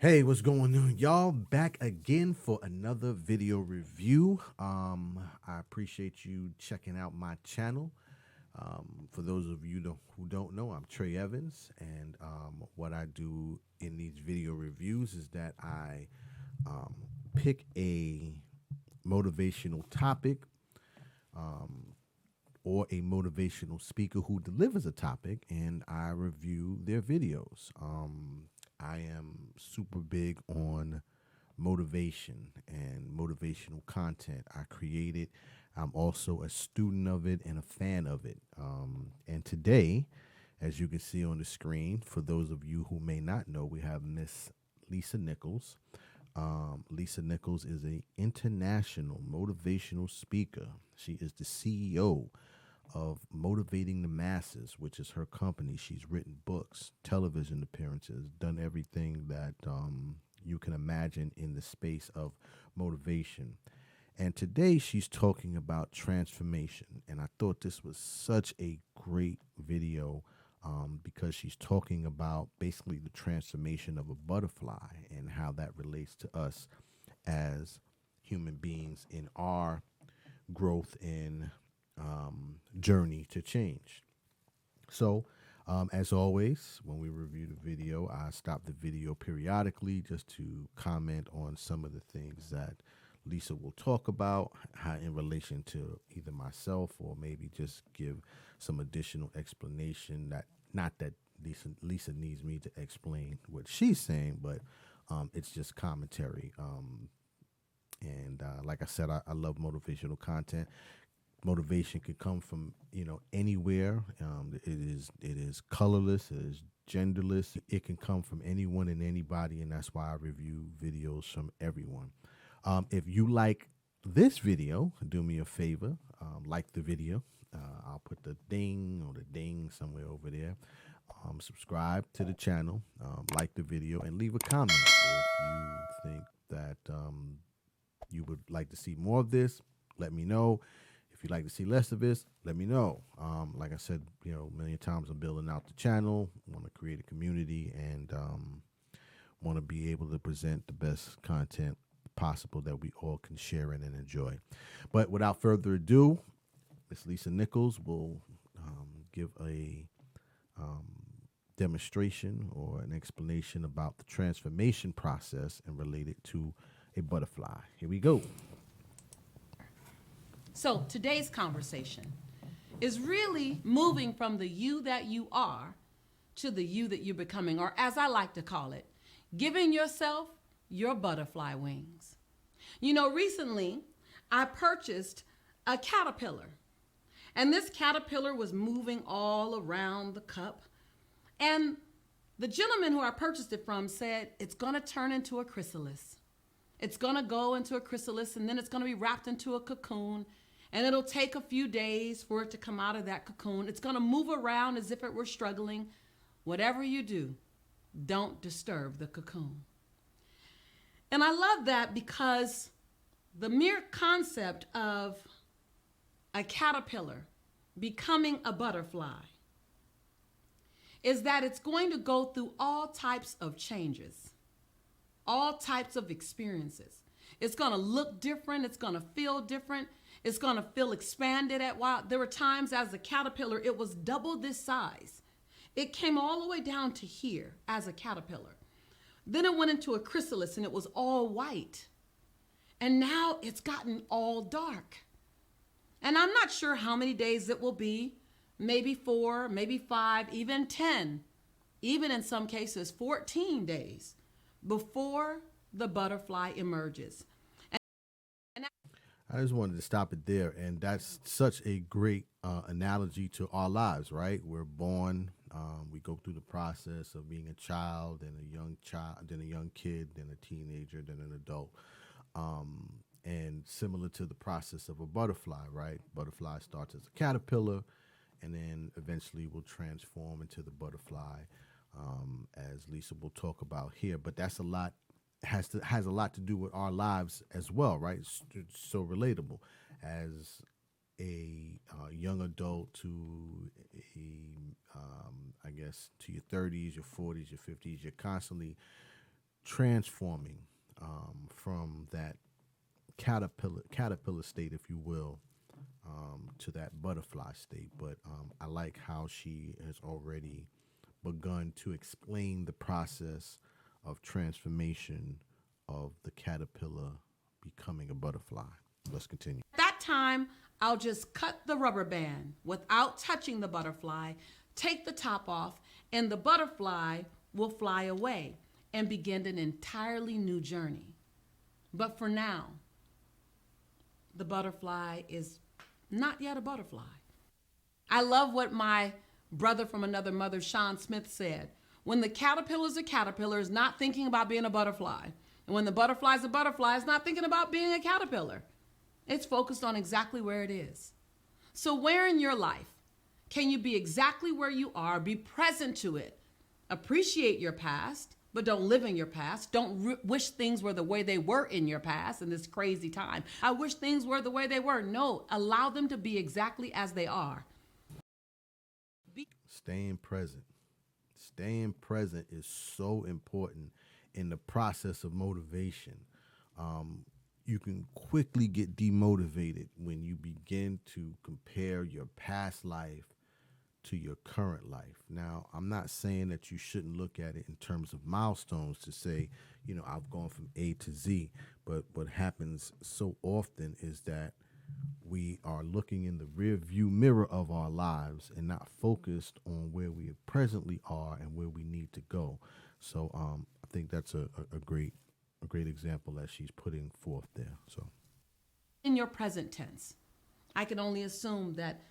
Hey, what's going on? Y'all back again for another video review. I appreciate you checking out my channel. For those of you who don't know, I'm Trey Evans, and what I do in these video reviews is that I pick a motivational topic or a motivational speaker who delivers a topic, and I review their videos. I am super big on motivation and motivational content. I create it. I'm also a student of it and a fan of it. And today, as you can see on the screen, for those of you who may not know, we have Miss Lisa Nichols. Lisa Nichols is an international motivational speaker. She is the CEO of Motivating the Masses, which is her company. She's written books, television appearances, done everything that you can imagine in the space of motivation. And today she's talking about transformation. And I thought this was such a great video because she's talking about basically the transformation of a butterfly and how that relates to us as human beings in our growth and journey to change. So, as always, when we review the video, I stop the video periodically just to comment on some of the things that Lisa will talk about in relation to either myself or maybe just give some additional explanation. That not that Lisa needs me to explain what she's saying, but it's just commentary. And like I said, I love motivational content. Motivation could come from anywhere. It is colorless. It is genderless. It can come from anyone and anybody, and that's why I review videos from everyone. If you like this video, do me a favor, like the video. I'll put the ding or the ding somewhere over there. Subscribe to the channel, like the video, and leave a comment if you think that you would like to see more of this. Let me know. If you'd like to see less of this, let me know. Like I said, a million times, I'm building out the channel, want to create a community, and want to be able to present the best content possible that we all can share in and enjoy. But without further ado, Miss Lisa Nichols will give a demonstration or an explanation about the transformation process and related to a butterfly. Here we go. So today's conversation is really moving from the you that you are to the you that you're becoming, or as I like to call it, giving yourself your butterfly wings. Recently I purchased a caterpillar, and this caterpillar was moving all around the cup. And the gentleman who I purchased it from said it's going to turn into a chrysalis. It's going to go into a chrysalis, and then it's going to be wrapped into a cocoon. And it'll take a few days for it to come out of that cocoon. It's going to move around as if it were struggling. Whatever you do, don't disturb the cocoon. And I love that because the mere concept of a caterpillar becoming a butterfly is that it's going to go through all types of changes, all types of experiences. It's going to look different. It's going to feel different. It's going to feel expanded at while. There were times as a caterpillar, it was double this size. It came all the way down to here as a caterpillar. Then it went into a chrysalis and it was all white. And now it's gotten all dark. And I'm not sure how many days it will be. Maybe 4, maybe 5, even 10, even in some cases 14 days before the butterfly emerges. I just wanted to stop it there, and that's such a great analogy to our lives, right? We're born, we go through the process of being a child, then a young child, then a young kid, then a teenager, then an adult, and similar to the process of a butterfly, right? Butterfly starts as a caterpillar, and then eventually will transform into the butterfly, as Lisa will talk about here. But that's a lot has a lot to do with our lives as well, right? It's so relatable as a young adult to I guess to your 30s, your 40s, your 50s. You're constantly transforming from that caterpillar state, if you will, to that butterfly state. But I like how she has already begun to explain the process of transformation of the caterpillar becoming a butterfly. Let's continue. At that time, I'll just cut the rubber band without touching the butterfly, take the top off, and the butterfly will fly away and begin an entirely new journey. But for now, the butterfly is not yet a butterfly. I love what my brother from another mother, Sean Smith, said. When the caterpillar's a caterpillar, is not thinking about being a butterfly. And when the butterfly's a butterfly, it's not thinking about being a caterpillar. It's focused on exactly where it is. So where in your life can you be exactly where you are, be present to it, appreciate your past, but don't live in your past. Don't wish things were the way they were in your past in this crazy time. I wish things were the way they were. No, allow them to be exactly as they are. Staying present. Staying present is so important in the process of motivation. You can quickly get demotivated when you begin to compare your past life to your current life. Now, I'm not saying that you shouldn't look at it in terms of milestones to say, I've gone from A to Z. But what happens so often is that we are looking in the rear view mirror of our lives and not focused on where we presently are and where we need to go. So I think that's a great example that she's putting forth there. So in your present tense, I can only assume that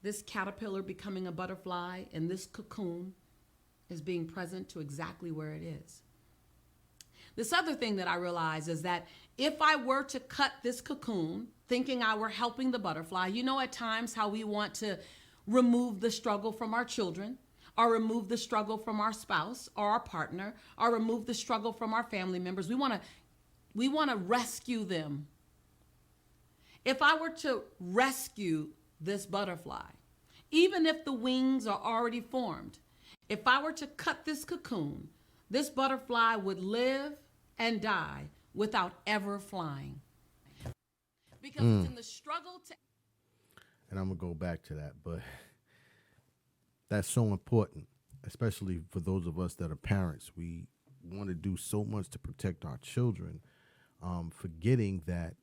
this caterpillar becoming a butterfly in this cocoon is being present to exactly where it is. This other thing that I realize is that if I were to cut this cocoon, thinking I were helping the butterfly, at times how we want to remove the struggle from our children, or remove the struggle from our spouse or our partner, or remove the struggle from our family members. We want to rescue them. If I were to rescue this butterfly, even if the wings are already formed, if I were to cut this cocoon, this butterfly would live and die without ever flying. Because it's in the struggle to... And I'm going to go back to that, but that's so important, especially for those of us that are parents. We want to do so much to protect our children, forgetting that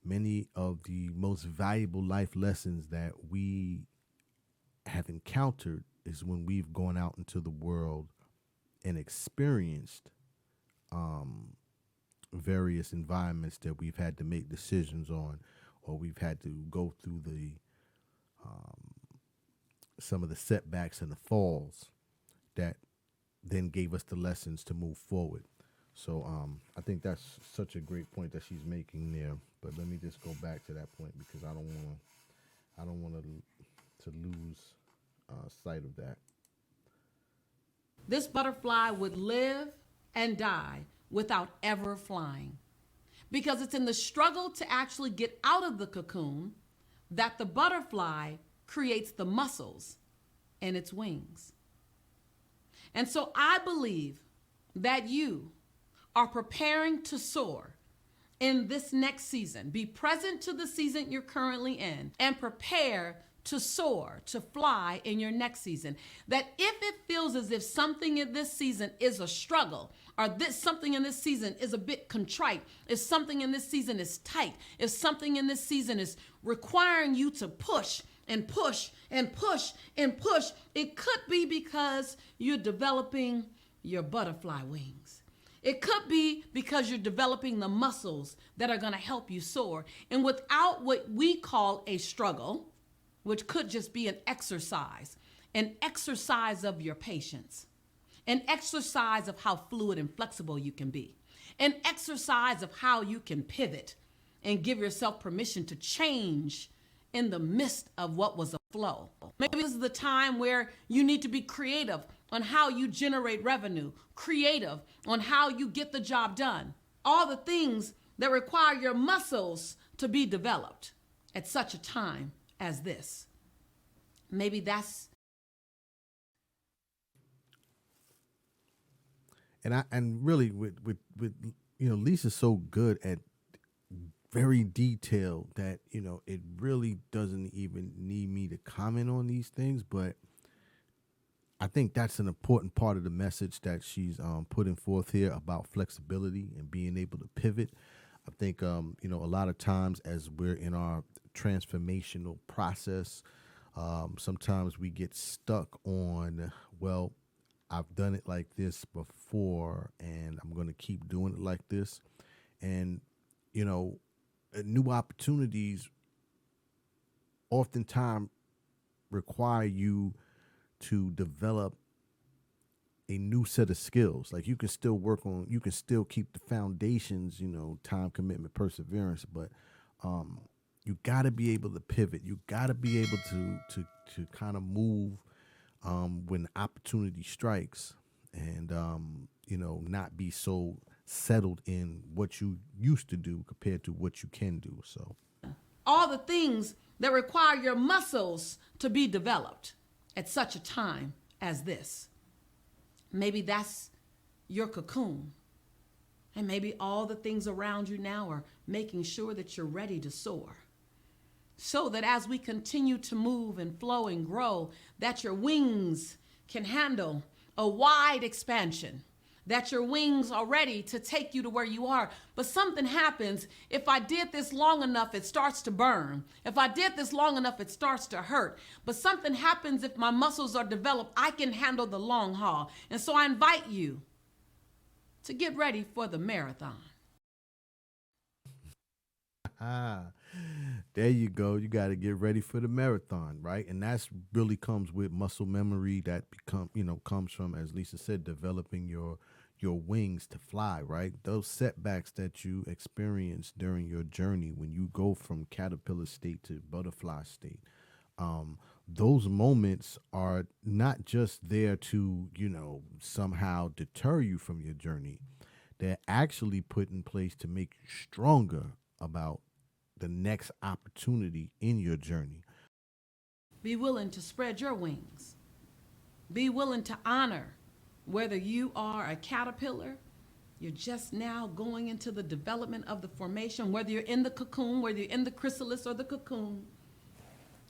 many of the most valuable life lessons that we have encountered is when we've gone out into the world and experienced various environments that we've had to make decisions on, or we've had to go through the some of the setbacks and the falls that then gave us the lessons to move forward. So I think that's such a great point that she's making there. But let me just go back to that point because I don't want to lose sight of that. This butterfly would live and die without ever flying, because it's in the struggle to actually get out of the cocoon that the butterfly creates the muscles in its wings. And so I believe that you are preparing to soar in this next season. Be present to the season you're currently in and prepare to soar, to fly in your next season. That if it feels as if something in this season is a struggle, or this something in this season is a bit contrite, if something in this season is tight, if something in this season is requiring you to push and push and push and push, it could be because you're developing your butterfly wings. It could be because you're developing the muscles that are going to help you soar. And without what we call a struggle, which could just be an exercise of your patience, an exercise of how fluid and flexible you can be, an exercise of how you can pivot and give yourself permission to change in the midst of what was a flow. Maybe this is the time where you need to be creative on how you generate revenue, creative on how you get the job done, all the things that require your muscles to be developed at such a time as this. Maybe that's... and really with Lisa's so good at very detailed that it really doesn't even need me to comment on these things, but I think that's an important part of the message that she's putting forth here about flexibility and being able to pivot. I think a lot of times as we're in our transformational process, sometimes we get stuck on, well, I've done it like this before, and I'm going to keep doing it like this, and new opportunities oftentimes require you to develop a new set of skills. Like you can still keep the foundations, time, commitment, perseverance, but you got to be able to pivot. You got to be able to kind of move when opportunity strikes, and not be so settled in what you used to do compared to what you can do. So all the things that require your muscles to be developed at such a time as this. Maybe that's your cocoon. And maybe all the things around you now are making sure that you're ready to soar. So that as we continue to move and flow and grow, that your wings can handle a wide expansion, that your wings are ready to take you to where you are. But something happens. If I did this long enough, it starts to burn. If I did this long enough, it starts to hurt. But something happens if my muscles are developed, I can handle the long haul. And so I invite you to get ready for the marathon. There you go. You got to get ready for the marathon, right? And that's really comes with muscle memory that comes from, as Lisa said, developing your wings to fly, right? Those setbacks that you experience during your journey when you go from caterpillar state to butterfly state, those moments are not just there to, somehow deter you from your journey. They're actually put in place to make you stronger about the next opportunity in your journey. Be willing to spread your wings. Be willing to honor whether you are a caterpillar, you're just now going into the development of the formation, whether you're in the cocoon, whether you're in the chrysalis or the cocoon,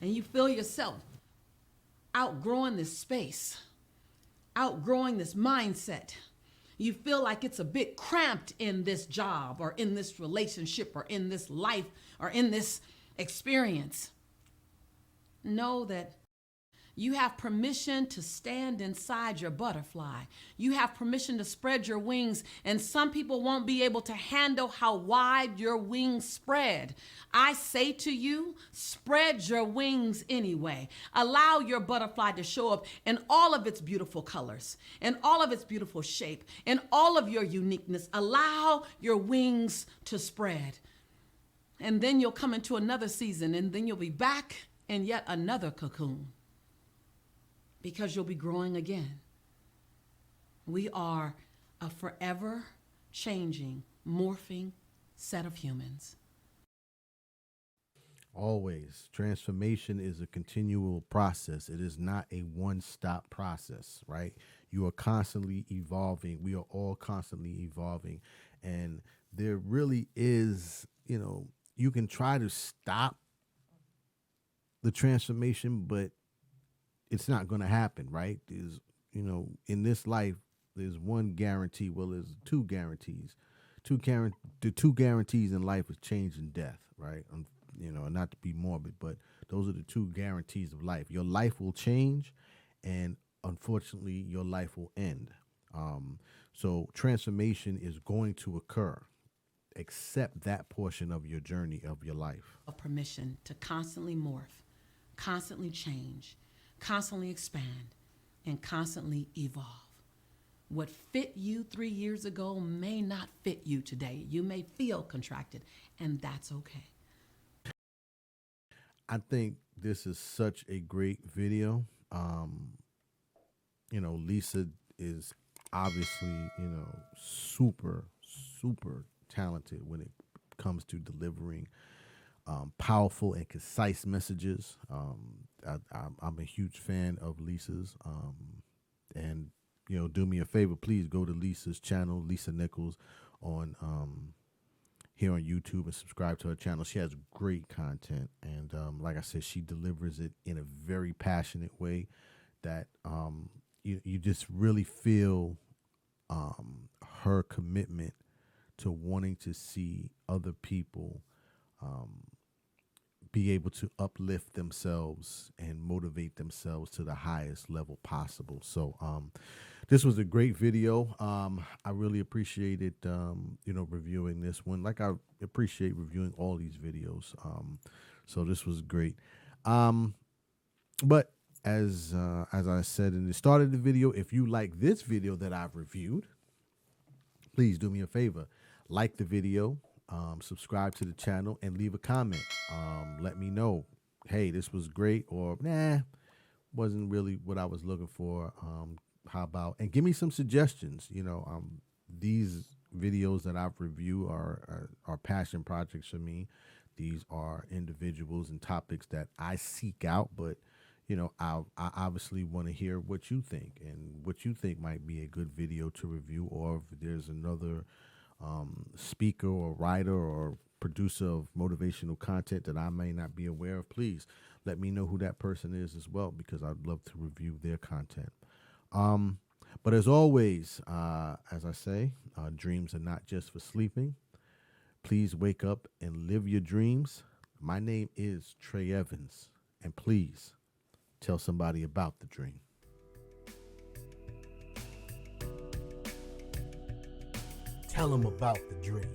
and you feel yourself outgrowing this space, outgrowing this mindset. You feel like it's a bit cramped in this job or in this relationship or in this life or in this experience. Know that you have permission to stand inside your butterfly. You have permission to spread your wings, and some people won't be able to handle how wide your wings spread. I say to you, spread your wings anyway. Allow your butterfly to show up in all of its beautiful colors, in all of its beautiful shape, in all of your uniqueness. Allow your wings to spread. And then you'll come into another season, and then you'll be back in yet another cocoon, because you'll be growing again. We are a forever changing, morphing set of humans. Always. Transformation is a continual process. It is not a one-stop process, right? You are constantly evolving. We are all constantly evolving. And there really is, you can try to stop the transformation, but it's not going to happen, right? There's, in this life, there's one guarantee. Well, there's two guarantees. The two guarantees in life is change and death, right? Not to be morbid, but those are the two guarantees of life. Your life will change, and unfortunately, your life will end. So transformation is going to occur. Accept that portion of your journey of your life. A permission to constantly morph, constantly change, constantly expand, and constantly evolve. What fit you 3 years ago may not fit you today. You may feel contracted, and that's okay. I think this is such a great video. Lisa is obviously, super, super talented when it comes to delivering powerful and concise messages. I'm a huge fan of Lisa's, and do me a favor, please go to Lisa's channel, Lisa Nichols, on here on YouTube, and subscribe to her channel. She has great content, and like I said, she delivers it in a very passionate way that you just really feel her commitment to wanting to see other people be able to uplift themselves and motivate themselves to the highest level possible. So this was a great video. I really appreciated reviewing this one, like I appreciate reviewing all these videos. So this was great. But as I said in the start of the video, if you like this video that I've reviewed, please do me a favor, like the video, subscribe to the channel, and leave a comment. Let me know, hey, this was great, or nah, wasn't really what I was looking for. How about, and give me some suggestions. These videos that I've reviewed are passion projects for me. These are individuals and topics that I seek out, but I obviously want to hear what you think, and what you think might be a good video to review, or if there's another speaker or writer or producer of motivational content that I may not be aware of, please let me know who that person is as well, because I'd love to review their content. But as always, as I say, dreams are not just for sleeping. Please wake up and live your dreams. My name is Trey Evans, and please tell somebody about the dream. Tell them about the dream.